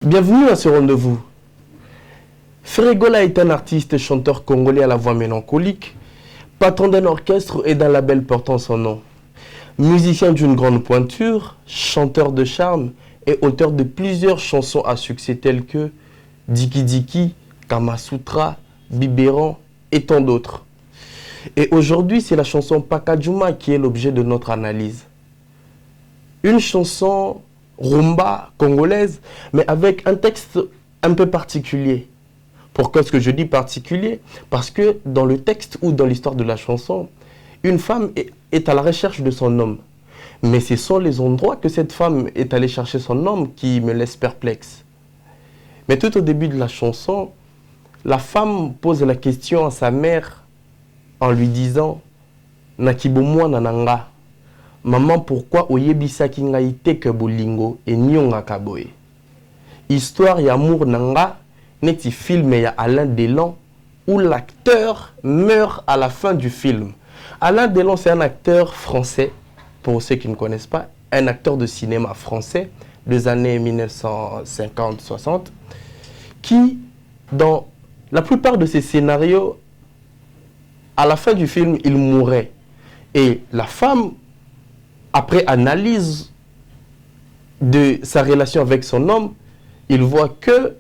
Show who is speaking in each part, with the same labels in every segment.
Speaker 1: Bienvenue à ce rendez-vous. Ferregola est un artiste chanteur congolais à la voix mélancolique, patron d'un orchestre et d'un label portant son nom. Musicien d'une grande pointure, chanteur de charme et auteur de plusieurs chansons à succès telles que Diki Diki, Kamasutra, Biberon et tant d'autres. Et aujourd'hui, c'est la chanson Pakadjouma qui est l'objet de notre analyse. Une chanson rumba congolaise, mais avec un texte un peu particulier. Pourquoi est-ce que je dis particulier? Parce que dans le texte ou dans l'histoire de la chanson, une femme est à la recherche de son homme. Mais ce sont les endroits que cette femme est allée chercher son homme qui me laissent perplexe. Mais tout au début de la chanson, la femme pose la question à sa mère en lui disant « Nakibomwa nananga, maman pourquoi oyebisaki ngai te ke bolingo et nyonga kaboye ?» Histoire y'amour nanga, neti film ya Alain Delon où l'acteur meurt à la fin du film. Alain Delon, c'est un acteur français, pour ceux qui ne connaissent pas, un acteur de cinéma français des années 1950-60, qui, dans la plupart de ses scénarios, à la fin du film, il mourait. Et la femme, après analyse de sa relation avec son homme, il voit que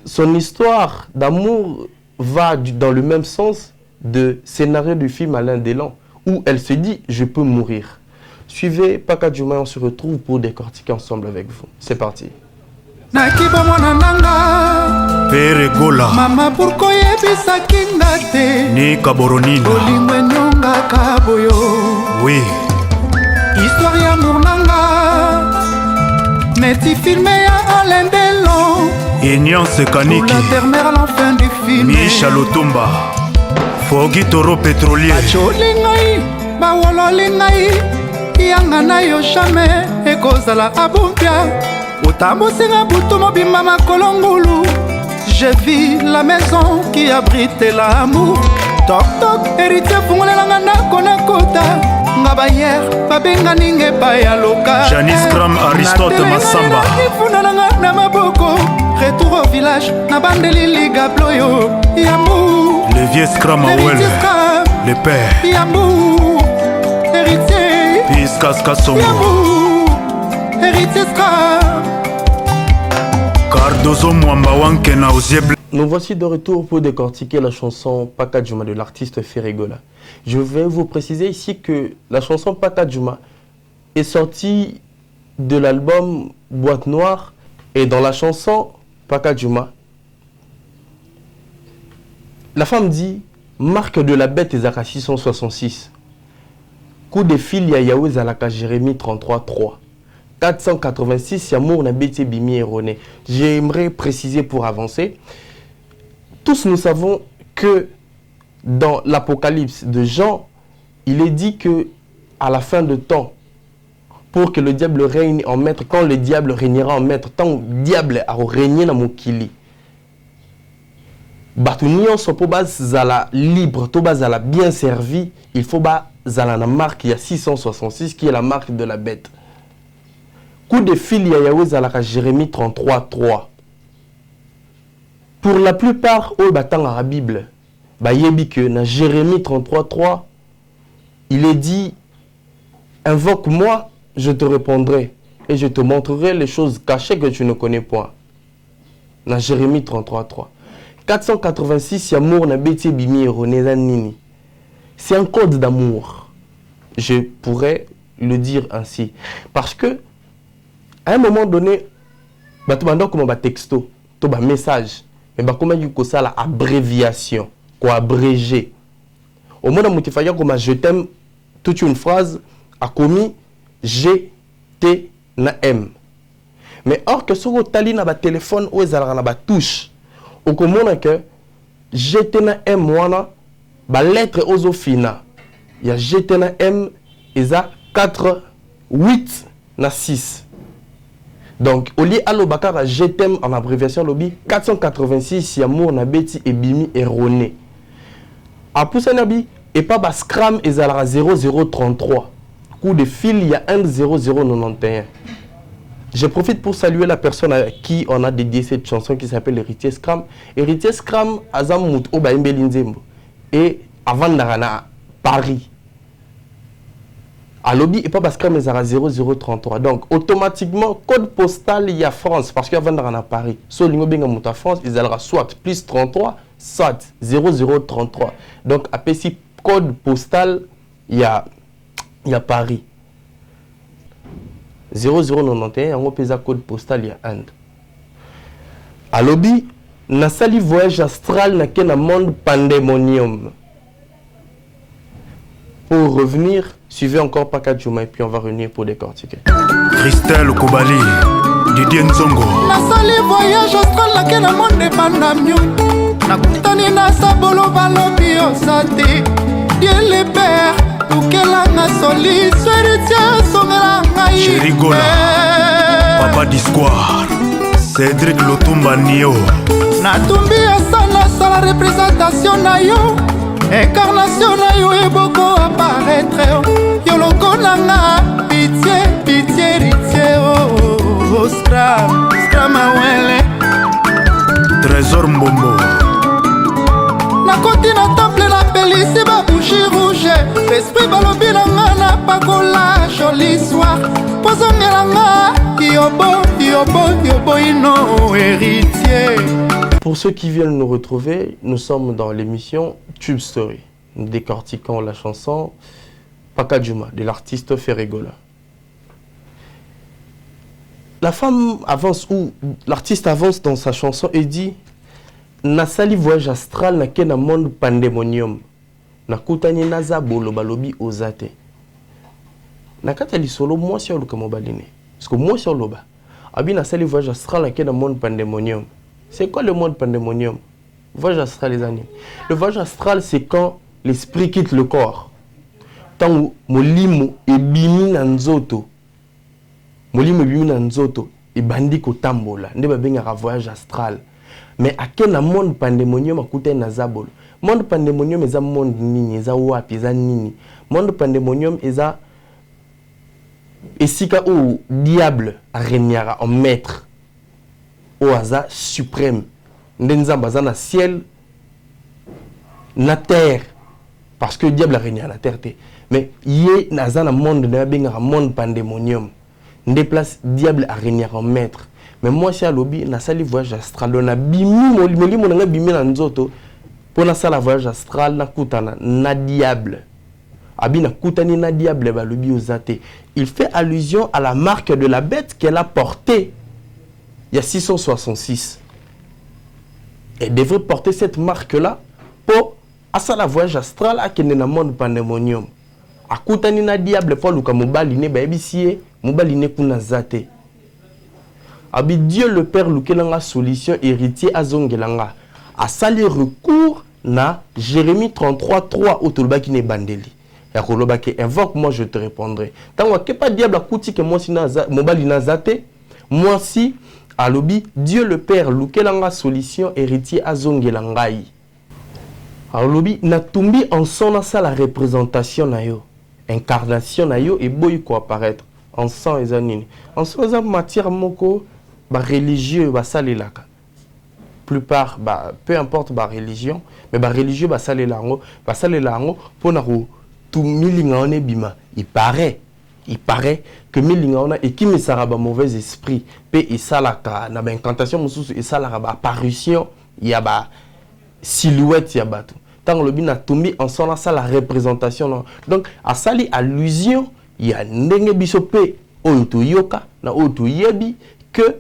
Speaker 1: son histoire d'amour va dans le même sens de scénario du film Alain Delon, où elle se dit « je peux mourir ». Suivez Pakadjouma, on se retrouve pour décortiquer ensemble avec vous. C'est parti.
Speaker 2: Ferregola
Speaker 3: Mama pourquoi yebisaki ngate
Speaker 2: ni Kaboronina
Speaker 3: Olingwe nyonga kaboyo.
Speaker 2: Oui.
Speaker 3: Histoire ya murnanga Neti filmé ya Alain Delon.
Speaker 2: Ignace Kaniki
Speaker 3: Pour la dernière l'enfin du film
Speaker 2: Michel Otumba Fogi Toro Pétrolier
Speaker 3: Acholi ngai bawololi ngai yanga na yo jamais ekozala abumpia otambosinga butu mobimba makolo ngulu. J'ai vu la maison qui abrite l'amour. Toc toc, héritier fungolelanga ndako na kota. Nga bayer babenga ninge baya loka.
Speaker 2: Janice Kram Aristote Massamba
Speaker 3: Ifunalanga na maboko. Retour au village na bandeli liga bloyo. Yamour
Speaker 2: Le vieux Scram Awel Le père
Speaker 3: Yamour héritier
Speaker 2: Piskas Kassongo
Speaker 3: Yamour héritier Scram.
Speaker 2: Cardozo Mwamba Wanke na Ozieb.
Speaker 1: Nous voici de retour pour décortiquer la chanson Pakadjouma de l'artiste Ferregola. Je vais vous préciser ici que la chanson Pakadjouma est sortie de l'album Boîte Noire, et dans la chanson Pakadjouma, la femme dit marque de la bête Ezaka 666. Coup de fil ya Yahweh Zalaka Jérémie 33.3. 486 Yamour Nabeti Bimi erroné. J'aimerais préciser pour avancer. Tous nous savons que dans l'Apocalypse de Jean, il est dit que à la fin de temps, pour que le diable règne en maître, quand le diable régnera en maître, tant le diable a régné dans Mokili. Batunion so po bazala libre, to bazala bien servi, il faut bazala na marque, il y a 666 qui est la marque de la bête. Coup de fil ya Yahweh Zalaka Jérémie 33.3. Pour la plupart, au batang à la Bible, yebi que na Jérémie 33.3, il est dit invoque-moi, je te répondrai et je te montrerai les choses cachées que tu ne connais point. Na Jérémie 33.3. 486 Yamour na Beti Bimi erroné nini. C'est un code d'amour. Je pourrais le dire ainsi. Parce que à un moment donné, tu as un texto, tu as un message, mais tu as une abréviation, quoi abrégé. Au moment où tu fais comme je t'aime, toute une phrase a commis G, T, na M. Mais or que sur tu as un téléphone ou tu as une touche, au moment que G, T, na M, la lettre osofina, il y a G, T, na M, et ça 4, 8, na 6. Donc, au lieu de bakara, je t'aime en abréviation lobby 486 Yamour Nabeti et Bimi erroné. A Poussanabi et pas bas Scram et Zalara 0033. Coup de fil, il y a 10091. Je profite pour saluer la personne à qui on a dédié cette chanson qui s'appelle Héritier Scram. Héritier Scram, Azamut Obaimbelinzembo. Et avant d'arana Paris. À lobby et pas parce que mais à 0033. Donc automatiquement code postal il y a France parce qu'avant d'arana Paris. So lingo benga muta France, ils allera soit plus 33, soit 0033. Donc à PC code postal il y a Paris. 0091, on pesa code postal ya Inde. À lobby, na sali voyage astral na ken monde pandémonium. Pour revenir, suivez encore Paka Djouma et puis on va revenir pour décortiquer.
Speaker 2: Christelle Koubali, Didier Nzongo.
Speaker 3: Na sali voyage astral na ken monde pandémonium. Na kutani na sabolo balobi osate. Dieu le Père.
Speaker 2: Chéri Gola, Papa d'Histoire, Cédric Lotumba Nio.
Speaker 3: Natumbi asana sala représentation na yo, incarnation na yo et beaucoup apparaître. Yo loko nanga, pitié, pitié, héritier, oh, Scram awele.
Speaker 2: Trésor Mbombo.
Speaker 3: Nakoti na temple na pelisi ba bougie rouge. L'esprit balobi na nga na pakola jolie soir. Pozongela nga yobo ino héritier.
Speaker 1: Pour ceux qui viennent nous retrouver, nous sommes dans l'émission Tube Story. Nous décortiquons la chanson Paka Djouma de l'artiste Ferregola. La femme avance ou l'artiste avance dans sa chanson et dit Nasali voyage astral na ken monde pandémonium. Nakutani naza bolo balobi ozate. Nakata li solo moi sur le kamobaline. Parce que moi sur loba. Abi nasali voyage astral na ken monde pandémonium. C'est quoi le monde pandémonium? Voyage astral les amis. Le voyage astral c'est quand l'esprit quitte le corps. Tant molimo e bimi na nzoto. Molimo e bimi na nzoto e bandi ko tambola. Nde ba benga voyage astral. Mais à quel monde pandémonium a coûté nazabol? Monde pandémonium est un monde nini, est un wapi, est un nini. Monde pandémonium est un esika ou diable régnera en maître au hasard suprême. Ndenzamba na ciel, na terre, parce que le diable régnera na terre. Mais yé nazana monde na monde pandémonium. Ndéplace diable régnera en maître. Mais moi, si à lobby, na sali voyage astral, on a bimi, molimo na bimi na nzoto, pour na sala voyage astral, na kutana, na diable. Abi na kutani na diable, ba lobby ozate. Il fait allusion à la marque de la bête qu'elle a portée il y a 666. Elle devrait porter cette marque-là pour à sala voyage astral, à kene na monde pandémonium. A kutani na diable, pour luka mobali ne ba ebisie, mobali ne kuna zate. Abi Dieu le Père lukelanga solution héritier azongelanga a sali recours na Jérémie 33:3 autolbaki ne bandeli ya kolobaki invoque moi je te répondrai tango ke pas diable akuti que moi si naza mobali nazate moi si alobi Dieu le Père lukelanga solution héritier azongelangai alobi natumbi en son na sa la représentation na yo incarnation na yo et boy ko apparaître en sang ezanini en sang eza matière moko ba religieux ba salelaka plupart ba peu importe ba religion mais ba religieux ba salelango pour na ko tout milinga on bima il paraît que milinga on a et qui me sera ba mauvais esprit pe isalaka na ba incantation mususu isalaka ba apparition ya ba silhouette ya bato tant le bina tombi en son ça la représentation non. Donc à sali allusion ya ndenge biso pe oyo yoka na oyo yebi que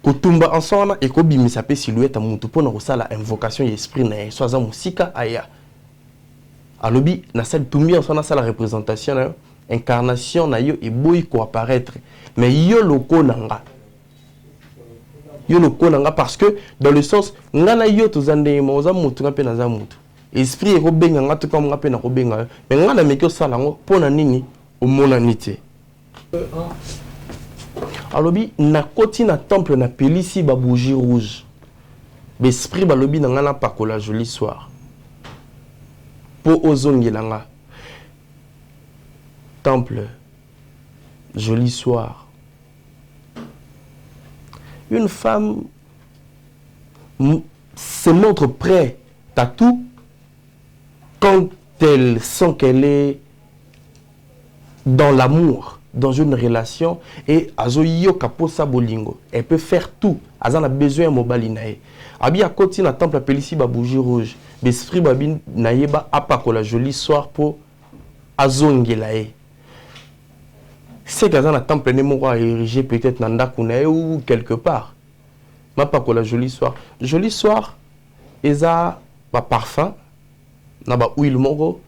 Speaker 1: kotumba ensemble et ko bimisa pe silhouette à mutu pona ko sala invocation ya esprit na soza musika aya alobi na sala tumbi ensemble ça la représentation na incarnation na yo et boy ko apparaître mais yo loko nanga parce que dans le sens ngana yo to zande mo za mutu ngape na za mutu esprit e ko benga ngatu comme ngape na ko benga mais ngana mekyo sala ngo pona nini o monanité alobi na koti na temple na pelisi ba bougie rouge l'esprit balobi na ngana pakola joli soir po ozongelanga temple joli soir une femme se montre prête à tout quand elle sent qu'elle est dans l'amour, dans une relation, et azoyo kaposa bolingo. Elle peut faire tout. Elle a besoin de mobali nae. Abi à côté na temple appelé ici ba bougie rouge. Besprit babi naeba apako la jolie soir pour azongelae. C'est qu'à un temple ne m'a érigé peut-être nanda kunae ou quelque part. Ma pas la jolie soir. Jolie soir, eza ba parfum, na ba huile moro,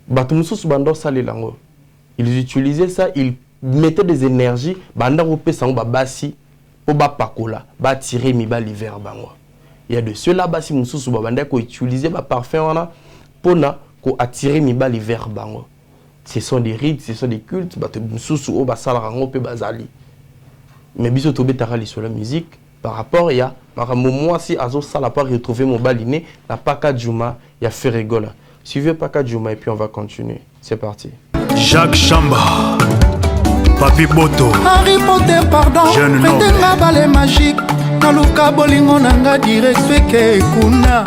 Speaker 1: ba tumusu bando sale lango. Ils utilisaient ça, ils mettaient des énergies, banda rope sango ba basi, pour ba pakola, ba tirer mi ba l'hiver bango. Il y a de ceux-là basi mususu ba banda ko utiliser ba parfum wana pour na ko attirer mi ba l'hiver bango. Ce sont des rites, ce sont des cultes, ba mususu o ba sala rango pe bazali. Mais biso tobe tarali sur la musique par rapport il y a moi si azo sala pas retrouver mon baliné, na Paka Djouma, il y a Ferregola. Suivez Paka Djouma et puis on va continuer. C'est parti.
Speaker 2: Jacques Chamba, Papi Boto,
Speaker 3: Harry Potter, pardon, prêtez-moi balai magique. Naluka bolingo nanga dire sweke kuna.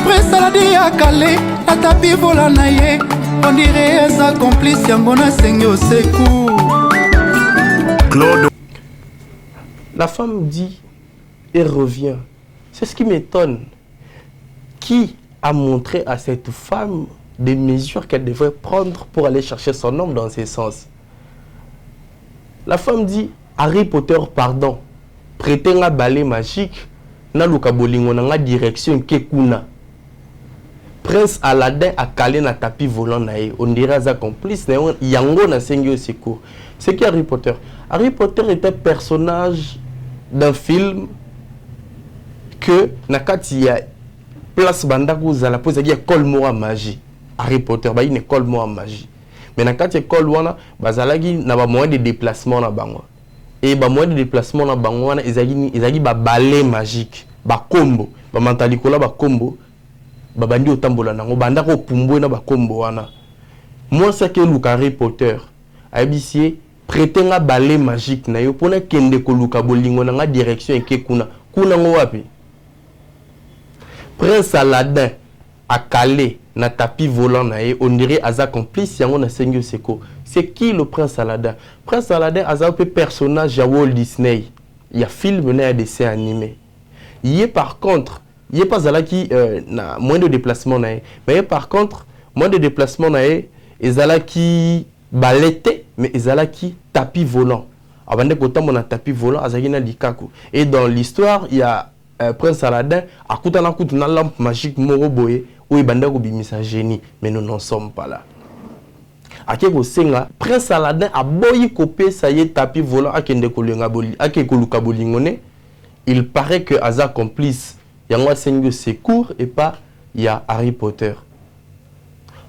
Speaker 3: Presaladi ya kale, la tapi vola naye. On dirait sa complice yangona sengyo sekou.
Speaker 2: Claude.
Speaker 1: La femme dit et revient. C'est ce qui m'étonne. Qui a montré à cette femme des mesures qu'elle devrait prendre pour aller chercher son homme dans ce sens? La femme dit, Harry Potter, pardon, prêtez un balai magique, na luka bolingo na direction kekuna. Prince Aladdin a calé na tapis volant nae, on dirait sa complice, yango na sengyo secours. C'est qui Harry Potter? Harry Potter était personnage d'un film que nakati ya place bandaku za la pose ya école mora magie. Harry Potter ba une école mora magie. Mais nakati école wana bazalaki na ba moyen de déplacement na bango. Et ba moyen de déplacement na bango wana ezaki ba balai magique, ba combo, ba mantalikola ba combo, ba bandi otambola nango banda ko pumbwe na ba combo wana. Moi c'est que Luka Harry Potter abisie prêter nga balai magique na yo pona kende ko luka bolingo na nga direction eke kuna ngo wapi. Prince Aladdin a calé na tapis volant nae, on dirait aza complice yango na sengyo seko. C'est qui le Prince Aladdin? Prince Aladdin aza un personnage à Walt Disney. Il y a film na dessin animé. Il est par contre, il est pas là qui na moins de déplacement nae, mais par contre moins de déplacement nae, ezala qui balete mais ezala qui tapis volant. Abande kota mon tapis volant azaki na likaku. Et dans l'histoire, il y a Prince Aladdin a kutana lampe magique moro boye ou banda ko bimisa génie, mais nous n'en sommes pas là. Akeko senga Prince Aladdin a boyi copier ça y est tapis volant akende ko lenga boli akeko luka bolingone. Il paraît que Aza complice yango sengyo secours et pas il y a Harry Potter.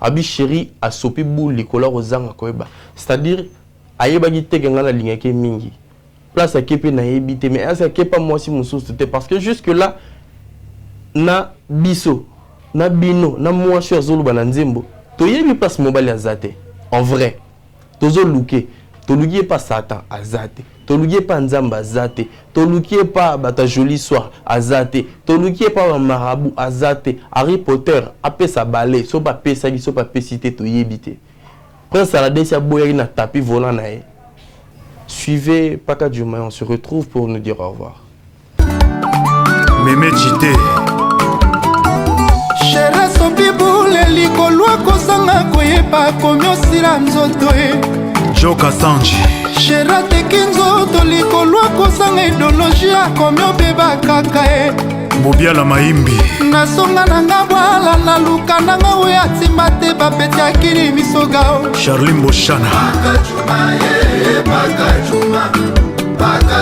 Speaker 1: Abi chéri a sopi boule likola rozanga koeba. C'est-à-dire ayeba gite kenga na linga ke mingi. Place à Kepe na ebité, mais à Kepa moi si mon source parce que jusque là na biso na bino na moi cher zolo bananzembo to yebi place mobile azate en vrai tozo luke to lukie pas Satan azate to lukie pas nzamba azate to lukie pas bata jolie soir azate to lukie pas marabout azate. Harry Potter apé sa balai so pas pesa ki so pas pesité to yebité. Prince Aladdin sa boyaki na tapis volant nae. Suivez Paka Djouma, on se retrouve pour nous dire au revoir.
Speaker 2: Mémé Chité
Speaker 3: Chéra Sopiboule Likolwa Kosanga Koyepa Komyo Sila Nzoto
Speaker 2: Joka Sanji
Speaker 3: Chéra Tekinzoto Likolwa Kosanga Idéologia Komyo Beba Kakae
Speaker 2: Bobia la Maimbi
Speaker 3: Nasonga nanga bwala na luka nanga oya timate bapeti akili misogao
Speaker 2: Charline Boshana
Speaker 3: Paka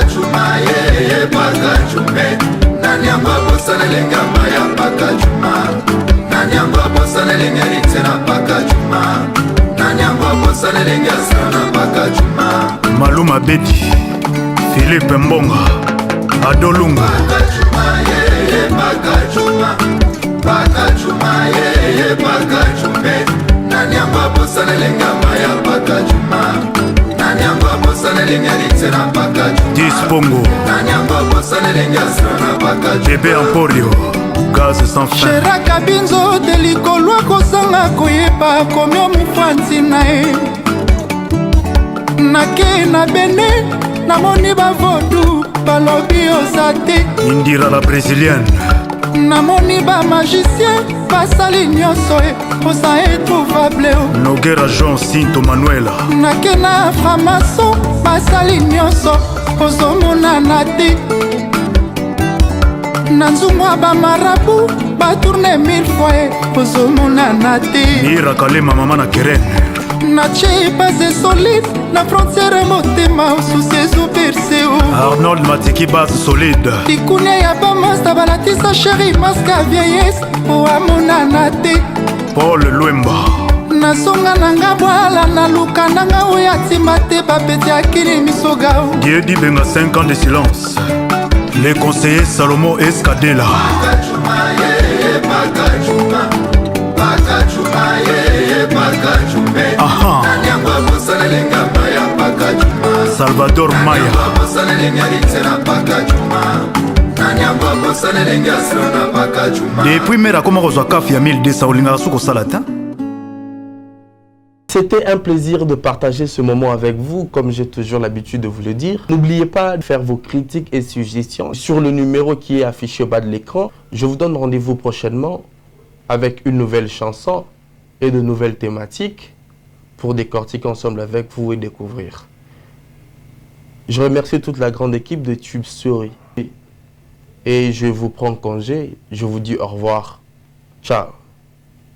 Speaker 3: Djouma ye Paka Djoume Nani amba bosa na lenga maya Paka Djouma Nani amba bosa na lenga ritena Paka Djouma Nani amba bosa na lenga sana Paka Djouma
Speaker 2: Maluma Bedi Philippe Mbonga Adolunga
Speaker 3: Paka Djouma ye Paka Djoume Nani amba bosa na lenga maya Paka Djouma Nani amba bosa na lenga ritena Paka Djouma
Speaker 2: Dispongo Bébé Emporio Gaz sans fin
Speaker 3: Shera Kabinzo de likolo kozanga koyeba komio mufwanzi na ye nake na bene namoni bavodu balobi oza te
Speaker 2: Indira la brésilienne
Speaker 3: namoni bamagicien basali nyonso e oza etrouvable
Speaker 2: Noguera Jean Sinto Manuela
Speaker 3: nake na framaso basali nyonso ozomonana te na nzungu ya bamarabu batourne 1000 fois ozomonana te
Speaker 2: Nira Kalema mama na Keren
Speaker 3: na tie base solide na frontiere motema osusi ezoperse
Speaker 2: Arnold Matiki base solide
Speaker 3: likunia ya bamasta balatisa sheri maska vieillesse po amonana te
Speaker 2: Paul Lwemba
Speaker 3: nazonga na nga bwala naluka na nga oyo atimba te bapeti akili misoga
Speaker 2: Dieu dit benga 5 ans de silence Les conseillers Salomo Escadela Aha Salvador Maya Depuis mera koma kozwa kafi ya 1200 olingaka suko salata.
Speaker 1: C'était un plaisir de partager ce moment avec vous, comme j'ai toujours l'habitude de vous le dire. N'oubliez pas de faire vos critiques et suggestions sur le numéro qui est affiché au bas de l'écran. Je vous donne rendez-vous prochainement avec une nouvelle chanson et de nouvelles thématiques pour décortiquer ensemble avec vous et découvrir. Je remercie toute la grande équipe de Tube Story. Et je vous prends congé. Je vous dis au revoir. Ciao.